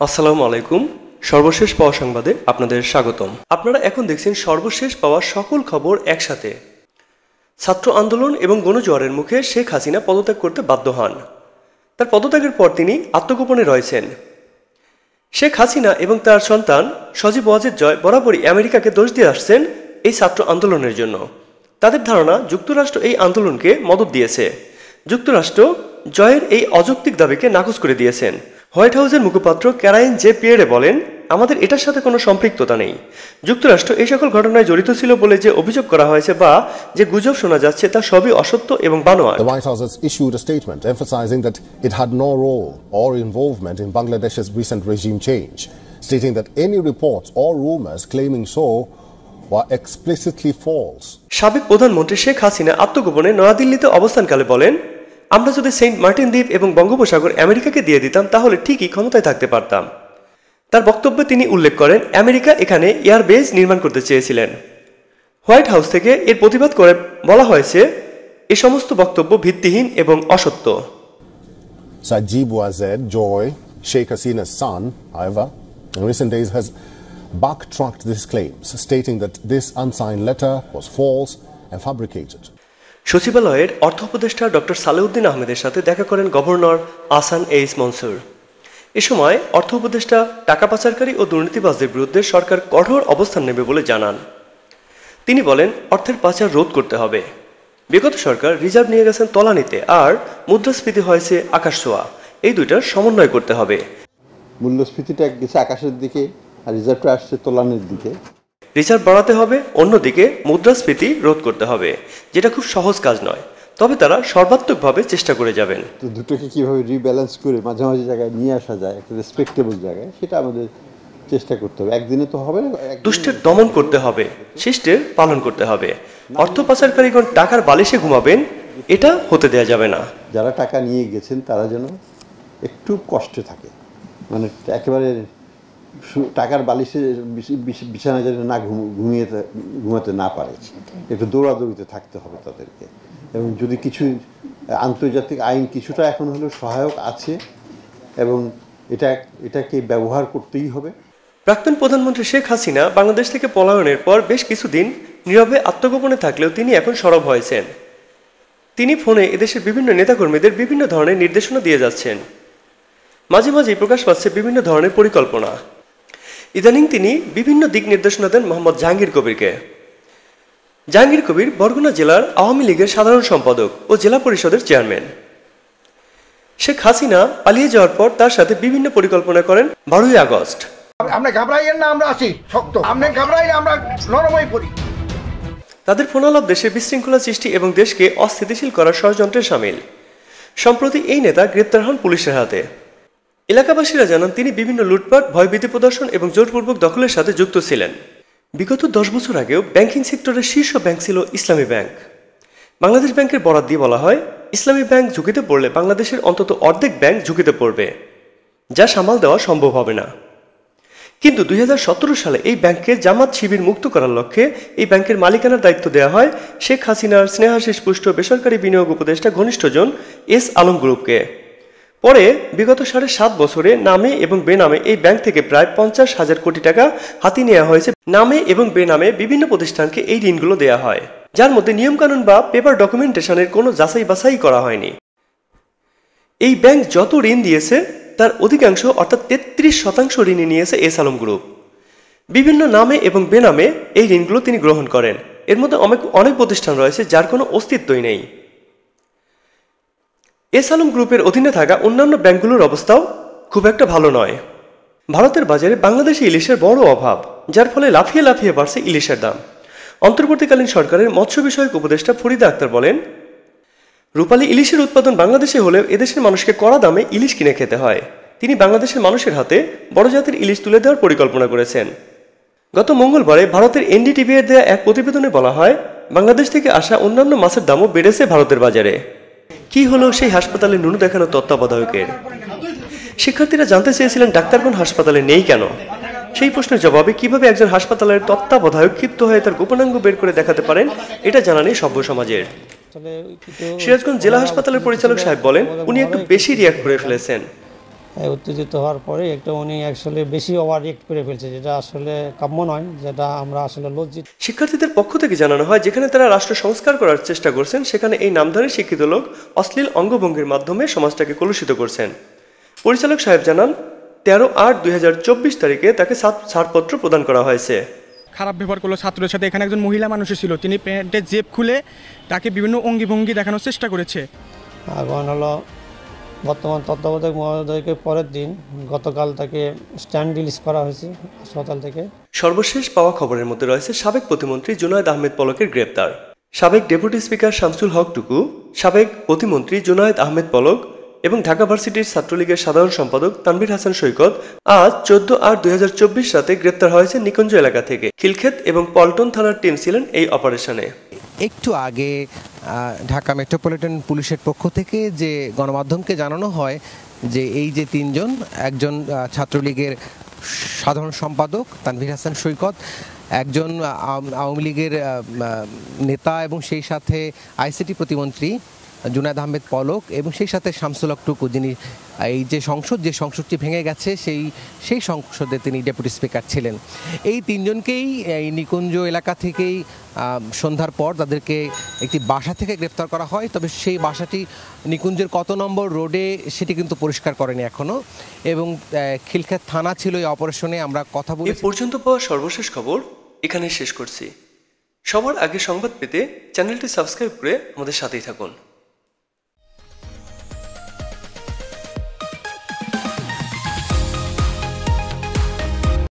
আসসালামু আলাইকুম। সর্বশেষ পাওয়া সংবাদে আপনাদের স্বাগতম। আপনারা এখন দেখছেন সর্বশেষ পাওয়া সকল খবর একসাথে। ছাত্র আন্দোলন এবং গণজোয়ারের মুখে শেখ হাসিনা পদত্যাগ করতে বাধ্য হন। তার পদত্যাগের পর তিনি আত্মগোপনে রয়েছেন। শেখ হাসিনা এবং তার সন্তান সজীব ওয়াজেদ জয় বরাবরই আমেরিকাকে দোষ দিয়ে আসছেন এই ছাত্র আন্দোলনের জন্য। তাদের ধারণা যুক্তরাষ্ট্র এই আন্দোলনকে মদত দিয়েছে। যুক্তরাষ্ট্র জয়ের এই অযৌক্তিক দাবিকে নাকচ করে দিয়েছেন। হোয়াইট হাউসের মুখপাত্র ক্যারাইন জে পিয়েরে বলেন, আমাদের এটার সাথে কোনো সম্পৃক্ততা নেই। যুক্তরাষ্ট্র এই সকল ঘটনায় জড়িত ছিল বলে যে অভিযোগ করা হয়েছে বা যে গুজব শোনা যাচ্ছে তা সবই অসত্য এবং বানোয়াট। The White House has issued a statement emphasizing that it had no role or involvement in Bangladesh's recent regime change, stating that any reports or rumors claiming so were explicitly false. সাবেক প্রধানমন্ত্রী শেখ হাসিনা আত্মগোপনে নয়াদিল্লিতে অবস্থানকালে বলেন, আমরা যদি Saint Martin দ্বীপ এবং বঙ্গোপসাগর আমেরিকাকে দিয়ে দিতাম তাহলে ঠিকই ক্ষমতায় থাকতে পারতাম। তার বক্তব্যে তিনি উল্লেখ করেন, আমেরিকা এখানে এয়ারবেস নির্মাণ করতে চেয়েছিলেন। হোয়াইট হাউস থেকে এর প্রতিবাদ করে বলা হয়েছে এ সমস্ত বক্তব্য ভিত্তিহীন এবং অসত্য। Sajib Wazed Joy, Sheikh Hasina's son, however, in recent days has backtracked these claims, stating that this unsigned letter was false and fabricated. সচিবালয়ের অর্থ উপদেষ্টা ডক্টর সালেউদ্দিন আহমেদের সাথে দেখা করেন গভর্নর আহসান এইস মনসুর। এ সময় অর্থ উপদেষ্টা টাকা পাচারকারী ও দুর্নীতিবাজদের বিরুদ্ধে সরকার কঠোর অবস্থান নেবে বলে জানান। তিনি বলেন, অর্থের পাচার রোধ করতে হবে। বিগত সরকার রিজার্ভ নিয়ে গেছেন তলানিতে আর মুদ্রাস্ফীতি হয়েছে আকাশ ছোঁয়া, এই দুইটার সমন্বয় করতে হবে। মূল্যস্ফীতিটা গেছে আকাশের দিকে আর রিজার্ভটা আসছে তলানির দিকে। রিজার্ভ বাড়াতে হবে, অন্যদিকে মুদ্রাস্ফীতি রোধ করতে হবে, যেটা খুব সহজ কাজ নয়, তবে তারা সর্বাত্মকভাবে চেষ্টা করে যাবেন। তো দুটোকে কীভাবে রিব্যালেন্স করে মাঝে মাঝে জায়গায় নিয়ে আসা যায়, একটা রেসপেক্টেবল জায়গায়, সেটা আমাদের চেষ্টা করতে হবে। একদিনে তো হবে না। দুষ্টের দমন করতে হবে, শিষ্টের পালন করতে হবে। অর্থ পাচারকারীগণ টাকার বালিশে ঘুমাবেন, এটা হতে দেয়া যাবে না। যারা টাকা নিয়ে গেছেন তারা যেন একটু কষ্টে থাকে, মানে একেবারে টাকার বালিশে বিছানায় যেন না ঘুমাতে না পারে, একটু দৌড়াদৌড়িতে থাকতে হবে তাদেরকে। এবং যদি কিছু আন্তর্জাতিক আইন কিছুটা এখন হলেও সহায়ক আছে এবং এটাকে ব্যবহার করতেই হবে। প্রাক্তন প্রধানমন্ত্রী শেখ হাসিনা বাংলাদেশ থেকে পলায়নের পর বেশ কিছুদিন নীরবে আত্মগোপনে থাকলেও তিনি এখন সরব হয়েছেন। তিনি ফোনে এদেশের বিভিন্ন নেতাকর্মীদের বিভিন্ন ধরনের নির্দেশনা দিয়ে যাচ্ছেন। মাঝে মাঝেই প্রকাশ পাচ্ছে বিভিন্ন ধরনের পরিকল্পনা। ইদানিং তিনি বিভিন্ন দিক নির্দেশনা দেন মোহাম্মদ জাহাঙ্গীর কবিরকে। জাহাঙ্গীর কবির বরগুনা জেলার আওয়ামী লীগের সাধারণ সম্পাদক ও জেলা পরিষদের চেয়ারম্যান। শেখ হাসিনা পালিয়ে যাওয়ার পর তার সাথে বিভিন্ন পরিকল্পনা করেন 12ই আগস্ট। আমরা ঘাবড়াইয়েন না, আমরা আছি শক্ত, আমরা ঘাবড়াইলে আমরা নরমই পড়ি। তাদের ফোনালাপ দেশে বিশৃঙ্খলা সৃষ্টি এবং দেশকে অস্থিতিশীল করার ষড়যন্ত্রে সামিল। সম্প্রতি এই নেতা গ্রেপ্তার হন পুলিশের হাতে। এলাকাবাসীরা জানান তিনি বিভিন্ন লুটপাট, ভয়ভীতি প্রদর্শন এবং জোরপূর্বক দখলের সাথে যুক্ত ছিলেন। বিগত 10 বছর আগেও ব্যাংকিং সেক্টরের শীর্ষ ব্যাংক ছিল ইসলামী ব্যাংক। বাংলাদেশ ব্যাংকের বরাত দিয়ে বলা হয়, ইসলামী ব্যাংক ঝুঁকিতে পড়লে বাংলাদেশের অন্তত অর্ধেক ব্যাংক ঝুঁকিতে পড়বে, যা সামাল দেওয়া সম্ভব হবে না। কিন্তু 2017 সালে এই ব্যাংককে জামাত শিবির মুক্ত করার লক্ষ্যে এই ব্যাংকের মালিকানার দায়িত্ব দেওয়া হয় শেখ হাসিনার স্নেহাশিস পুষ্ট বেসরকারি বিনিয়োগ উপদেষ্টা ঘনিষ্ঠজন এস আলম গ্রুপকে। পরে বিগত 7.5 বছরে নামে এবং বেনামে এই ব্যাংক থেকে প্রায় 50,000 কোটি টাকা হাতিয়ে নেওয়া হয়েছে। নামে এবং বেনামে বিভিন্ন প্রতিষ্ঠানকে এই ঋণগুলো দেওয়া হয়, যার মধ্যে নিয়মকানুন বা পেপার ডকুমেন্টেশনের কোনো যাচাই বাছাই করা হয়নি। এই ব্যাংক যত ঋণ দিয়েছে তার অধিকাংশ অর্থাৎ 33% ঋণই নিয়েছে এস আলম গ্রুপ। বিভিন্ন নামে এবং বেনামে এই ঋণগুলো তিনি গ্রহণ করেন। এর মধ্যে অনেক প্রতিষ্ঠান রয়েছে যার কোনো অস্তিত্বই নেই। এস আলম গ্রুপের অধীনে থাকা অন্যান্য ব্যাংকগুলোর অবস্থাও খুব একটা ভালো নয়। ভারতের বাজারে বাংলাদেশি ইলিশের বড় অভাব, যার ফলে লাফিয়ে লাফিয়ে বাড়ছে ইলিশের দাম। অন্তর্বর্তীকালীন সরকারের মৎস্য বিষয়ক উপদেষ্টা ফরিদা আক্তার বলেন, রূপালী ইলিশের উৎপাদন বাংলাদেশে হলেও এদেশের মানুষকে কড়া দামে ইলিশ কিনে খেতে হয়। তিনি বাংলাদেশের মানুষের হাতে বড় জাতের ইলিশ তুলে দেওয়ার পরিকল্পনা করেছেন। গত মঙ্গলবারে ভারতের এনডিটিভি এর দেয়া এক প্রতিবেদনে বলা হয়, বাংলাদেশ থেকে আসা অন্যান্য মাছের দামও বেড়েছে ভারতের বাজারে। কি হলো সেই হাসপাতালে নুনু দেখানো তত্ত্বাবধায়কের? শিক্ষার্থীরা জানতে চেয়েছিলেন ডাক্তারগণ হাসপাতালে নেই কেন। সেই প্রশ্নের জবাবে কিভাবে একজন হাসপাতালের তত্ত্বাবধায়ক ক্ষিপ্ত হয়ে তার গোপনাঙ্গ বের করে দেখাতে পারেন, এটা জানা নেই সভ্য সমাজের। সিরাজগঞ্জ জেলা হাসপাতালের পরিচালক সাহেব বলেন, উনি একটু বেশি রিয়াক্ট করে ফেলেছেন। উত্তেজিত হওয়ার পরে একটা উনি অ্যাকচুয়ালি বেশি ওভার রিয়েক্ট করে ফেলছে, যেটা আসলে কাম্য নয়, যেটা আমরা আসলে লজ্জিত। শিক্ষার্থীদের পক্ষ থেকে জানানো হয়, যেখানে তারা রাষ্ট্র সংস্কার করার চেষ্টা করছেন, সেখানে এই নামধারী শিক্ষিত লোক অশ্লীল অঙ্গভঙ্গির মাধ্যমে সমাজটাকে কলুষিত করছেন। পরিচালক সাহেব জানান, 13/8/2024 তারিখে তাকে ছাড়পত্র প্রদান করা হয়েছে। খারাপ ব্যবহার করলো ছাত্রের সাথে। এখানে একজন মহিলা মানুষ ছিল, তিনি প্যান্টের জেব খুলে তাকে বিভিন্ন অঙ্গি দেখানোর চেষ্টা করেছে। এখন হলো বর্তমান তত্ত্বাবধায়ক মহোদয়কে পরের দিন গতকাল তাকে স্ট্যান্ড রিলিজ করা হয়েছে হাসপাতাল থেকে। সর্বশেষ পাওয়া খবরের মধ্যে রয়েছে সাবেক প্রতিমন্ত্রী জুনায়েদ আহমেদ পলকের গ্রেপ্তার। সাবেক ডেপুটি স্পিকার শামসুল হক টুকু, সাবেক প্রতিমন্ত্রী জুনায়েদ আহমেদ পলক এবং ঢাকা ভার্সিটির ছাত্রলীগের সাধারণ সম্পাদক তানভীর হাসান সৈকত আজ 14/8/2024 রাতে গ্রেপ্তার হয়েছে নিকুঞ্জ এলাকা থেকে। খিলক্ষেত এবং পল্টন থানার টিম ছিলেন এই অপারেশনে। একটু আগে ঢাকা মেট্রোপলিটন পুলিশের পক্ষ থেকে যে গণমাধ্যমকে জানানো হয় যে এই যে তিনজন, একজন ছাত্রলীগের সাধারণ সম্পাদক তানভীর হাসান সৈকত, একজন আওয়ামী লীগের নেতা এবং সেই সাথে আইসিটি প্রতিমন্ত্রী জুনায়েদ আহমেদ পলক এবং সেই সাথে শামসুল হক টুকু, যিনি এই যে সংসদটি ভেঙে গেছে সেই সংসদে তিনি ডেপুটি স্পিকার ছিলেন। এই তিনজনকেই এই নিকুঞ্জ এলাকা থেকেই সন্ধ্যার পর তাদেরকে একটি বাসা থেকে গ্রেফতার করা হয়। তবে সেই বাসাটি নিকুঞ্জের কত নম্বর রোডে সেটি কিন্তু পরিষ্কার করেনি এখনও, এবং খিলক্ষেত থানা ছিল এই অপারেশনে। আমরা কথা বলি। এ পর্যন্ত পাওয়া সর্বশেষ খবর এখানে শেষ করছি। সবার আগে সংবাদ পেতে চ্যানেলটি সাবস্ক্রাইব করে আমাদের সাথেই থাকুন।